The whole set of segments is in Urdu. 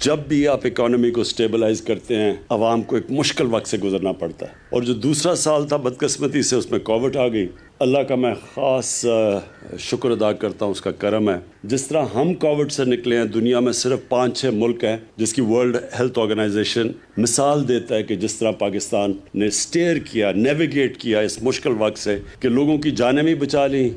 جب بھی آپ اکانومی کو سٹیبلائز کرتے ہیں عوام کو ایک مشکل وقت سے گزرنا پڑتا ہے، اور جو دوسرا سال تھا بدقسمتی سے اس میں کووڈ آ گئی۔ اللہ کا میں خاص شکر ادا کرتا ہوں، اس کا کرم ہے۔ جس طرح ہم کووڈ سے نکلے ہیں، دنیا میں صرف 5-6 ملک ہیں جس کی ورلڈ ہیلتھ آرگنائزیشن مثال دیتا ہے کہ جس طرح پاکستان نے سٹیئر کیا، نیویگیٹ کیا اس مشکل وقت سے، کہ لوگوں کی جانیں بھی بچا لیں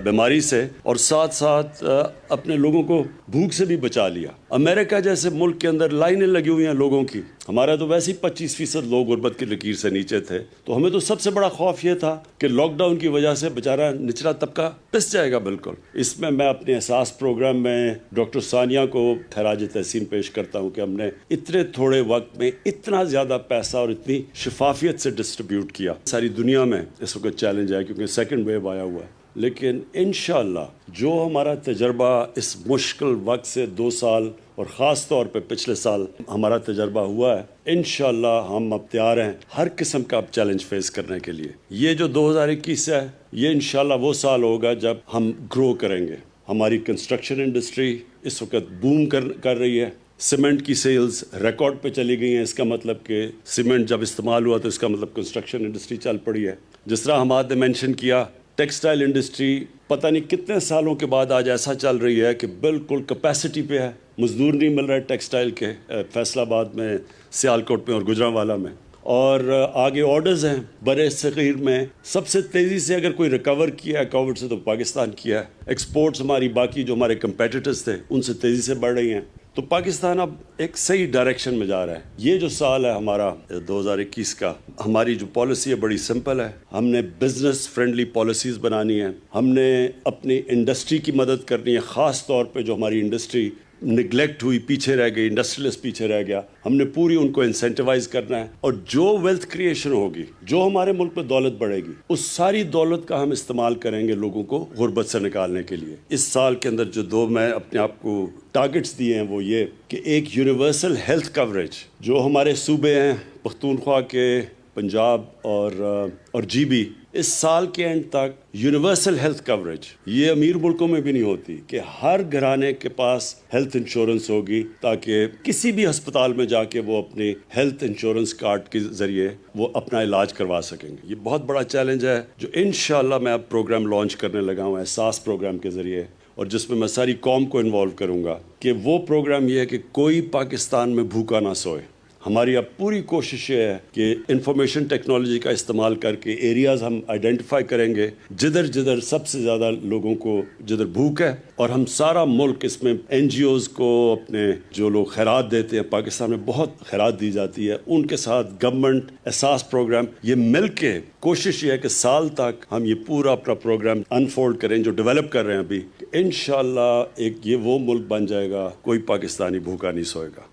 بیماری سے، اور ساتھ ساتھ اپنے لوگوں کو بھوک سے بھی بچا لیا۔ امریکہ جیسے ملک کے اندر لائنیں لگی ہوئی ہیں لوگوں کی، ہمارا تو ویسے ہی 25% لوگ غربت کی لکیر سے نیچے تھے، تو ہمیں تو سب سے بڑا خوف یہ تھا کہ لاک ڈاؤن کی وجہ سے بیچارہ نچلا طبقہ پس جائے گا۔ بالکل اس میں اپنے احساس پروگرام میں ڈاکٹر ثانیہ کو خراج تحسین پیش کرتا ہوں کہ ہم نے اتنے تھوڑے وقت میں اتنا زیادہ پیسہ اور اتنی شفافیت سے ڈسٹریبیوٹ کیا۔ ساری دنیا میں اس وقت چیلنج ہے کیونکہ سیکنڈ ویو آیا ہوا ہے، لیکن انشاءاللہ جو ہمارا تجربہ اس مشکل وقت سے 2 سال اور خاص طور پہ پچھلے سال ہمارا تجربہ ہوا ہے، انشاءاللہ ہم اب تیار ہیں ہر قسم کا چیلنج فیس کرنے کے لیے۔ یہ جو 2021 ہے، یہ انشاءاللہ وہ سال ہوگا جب ہم گرو کریں گے۔ ہماری کنسٹرکشن انڈسٹری اس وقت بوم کر رہی ہے، سیمنٹ کی سیلز ریکارڈ پہ چلی گئی ہیں۔ اس کا مطلب کہ سیمنٹ جب استعمال ہوا تو اس کا مطلب کنسٹرکشن انڈسٹری چل پڑی ہے۔ جس طرح حماد نے مینشن کیا، ٹیکسٹائل انڈسٹری پتہ نہیں کتنے سالوں کے بعد آج ایسا چل رہی ہے کہ بالکل کیپیسٹی پہ ہے، مزدور نہیں مل رہا ہے ٹیکسٹائل کے، فیصل آباد میں، سیالکوٹ میں اور گجرانوالہ میں، اور آگے آرڈرز ہیں برِ صغیر میں۔ سب سے تیزی سے اگر کوئی ریکور کیا ہے کووڈ سے تو پاکستان کیا ہے۔ ایکسپورٹس ہماری باقی جو ہمارے کمپیٹیٹرز تھے ان سے تیزی سے بڑھ رہی ہیں، تو پاکستان اب ایک صحیح ڈائریکشن میں جا رہا ہے۔ یہ جو سال ہے ہمارا 2021 کا، ہماری جو پالیسی ہے بڑی سمپل ہے۔ ہم نے بزنس فرینڈلی پالیسیز بنانی ہیں، ہم نے اپنی انڈسٹری کی مدد کرنی ہے، خاص طور پہ جو ہماری انڈسٹری نگلیکٹ ہوئی، پیچھے رہ گئی، انڈسٹریلسٹ پیچھے رہ گیا، ہم نے پوری ان کو انسینٹیوائز کرنا ہے، اور جو ویلتھ کریشن ہوگی، جو ہمارے ملک میں دولت بڑھے گی، اس ساری دولت کا ہم استعمال کریں گے لوگوں کو غربت سے نکالنے کے لیے۔ اس سال کے اندر جو 2 میں اپنے آپ کو ٹارگٹس دیے ہیں وہ یہ کہ ایک یونیورسل ہیلتھ کوریج جو ہمارے صوبے ہیں پختونخوا کے، پنجاب اور جی بی، اس سال کے اینڈ تک یونیورسل ہیلتھ کوریج، یہ امیر ملکوں میں بھی نہیں ہوتی، کہ ہر گھرانے کے پاس ہیلتھ انشورنس ہوگی، تاکہ کسی بھی ہسپتال میں جا کے وہ اپنے ہیلتھ انشورنس کارڈ کے ذریعے وہ اپنا علاج کروا سکیں گے۔ یہ بہت بڑا چیلنج ہے جو انشاءاللہ میں اب پروگرام لانچ کرنے لگا ہوں احساس پروگرام کے ذریعے، اور جس میں ساری قوم کو انوالو کروں گا، کہ وہ پروگرام یہ ہے کہ کوئی پاکستان میں بھوکا نہ سوئے۔ ہماری اب پوری کوشش یہ ہے کہ انفارمیشن ٹیکنالوجی کا استعمال کر کے ایریاز ہم آئیڈینٹیفائی کریں گے جدھر سب سے زیادہ لوگوں کو جدھر بھوک ہے، اور ہم سارا ملک اس میں این جی اوز کو، اپنے جو لوگ خیرات دیتے ہیں، پاکستان میں بہت خیرات دی جاتی ہے، ان کے ساتھ گورنمنٹ احساس پروگرام، یہ مل کے کوشش یہ ہے کہ سال تک ہم یہ پورا اپنا پروگرام انفولڈ کریں جو ڈیولپ کر رہے ہیں ابھی، انشاءاللہ ایک یہ وہ ملک بن جائے گا، کوئی پاکستانی بھوکا نہیں سوئے گا۔